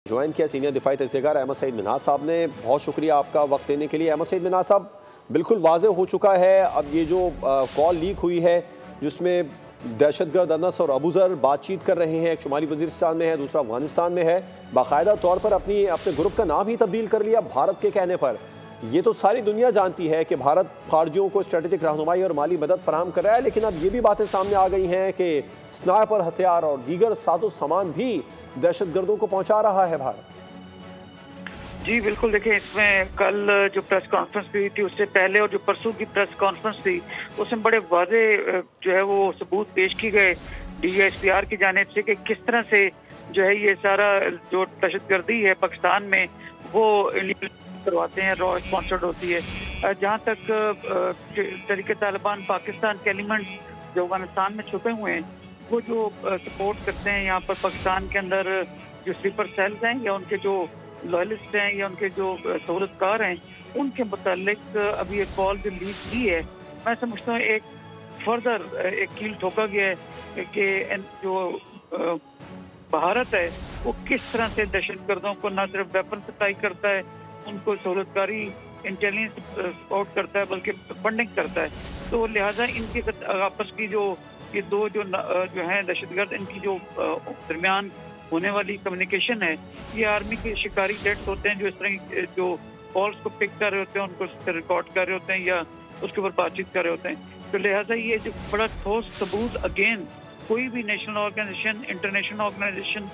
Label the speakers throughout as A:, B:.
A: Join किया senior दिफाई तज्ज़ियेकार Ahmad Saeed Minhaj साहब ने। बहुत शुक्रिया आपका वक्त देने के लिए। अहमद सईद मिन्हाज साहब, बिल्कुल वाज़ेह हो चुका है अब ये जो कॉल लीक हुई है जिसमें दहशतगर्द अनस और अबूज़र बातचीत कर रहे हैं, एक शुमाली वज़ीरिस्तान में है, दूसरा अफगानिस्तान में है, बाकायदा तौर पर अपने ग्रुप का नाम ही तब्दील कर लिया भारत के कहने पर। ये तो सारी दुनिया जानती है कि भारत खारजियों को स्ट्रेटेजिक रहनुमाई और माली मदद फराहम कर रहा है, लेकिन अब ये भी बातें सामने आ गई हैं कि स्नाइपर हथियार और दीगर साजो सामान भी दहशतगर्दों को पहुंचा रहा है भारत।
B: जी बिल्कुल, देखिए इसमें कल जो प्रेस कॉन्फ्रेंस हुई थी उससे पहले और जो परसों की प्रेस कॉन्फ्रेंस थी उसमें बड़े वाज़े जो है वो सबूत पेश की गए DGSPR की जानिब से कि किस तरह से जो है ये सारा जो दहशतगर्दी है पाकिस्तान में वो करवाते हैं, रॉ स्पॉन्सर्ड होती है। जहाँ तक तहरीक तालिबान पाकिस्तान के एलिमेंट जो अफगानिस्तान में छुपे हुए हैं वो जो सपोर्ट करते हैं यहाँ पर पाकिस्तान के अंदर जो स्लीपर सेल्स हैं या उनके जो लॉयलिस्ट हैं या उनके जो सहूलतकार हैं उनके मुतालिक अभी एक कॉल जो लीक की है, मैं समझता हूँ एक फर्दर एक कील ठोका गया है कि जो भारत है वो किस तरह से दहशतगर्दों को न सिर्फ वेपन सप्लाई करता है, उनको सहूलतकारी इंटेलिजेंस सपोर्ट करता है बल्कि फंडिंग करता है। तो लिहाजा इनके आपस की जो ये दो जो हैं दहशतगर्द, इनकी जो दरमियान होने वाली कम्युनिकेशन है, ये आर्मी के शिकारी जेट्स होते हैं जो इस तरह जो कॉल्स को पिक कर रहे होते हैं, उनको रिकॉर्ड कर रहे होते हैं या उसके ऊपर बातचीत कर रहे होते हैं। तो लिहाजा ये जो बड़ा ठोस सबूत अगेन कोई भी नेशनल ऑर्गेनाइजेशन, इंटरनेशनल ऑर्गेनाइजेशन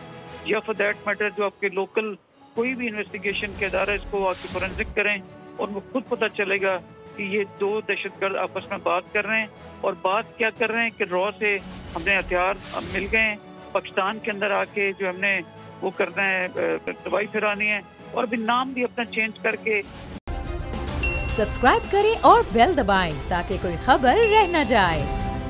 B: या फॉर दैट मैटर जो आपके लोकल कोई भी इन्वेस्टिगेशन के अदारा इसको आके फोरेंसिक करें और उनको खुद पता चलेगा कि ये दो दहशतगर्द आपस में बात कर रहे हैं। और बात क्या कर रहे हैं कि रॉ से हमने हथियार मिल गए हैं, पाकिस्तान के अंदर आके जो हमने वो करना है दवाई फिरानी है, और भी नाम भी अपना चेंज करके।
C: सब्सक्राइब करें और बेल दबाएं ताकि कोई खबर रह न जाए।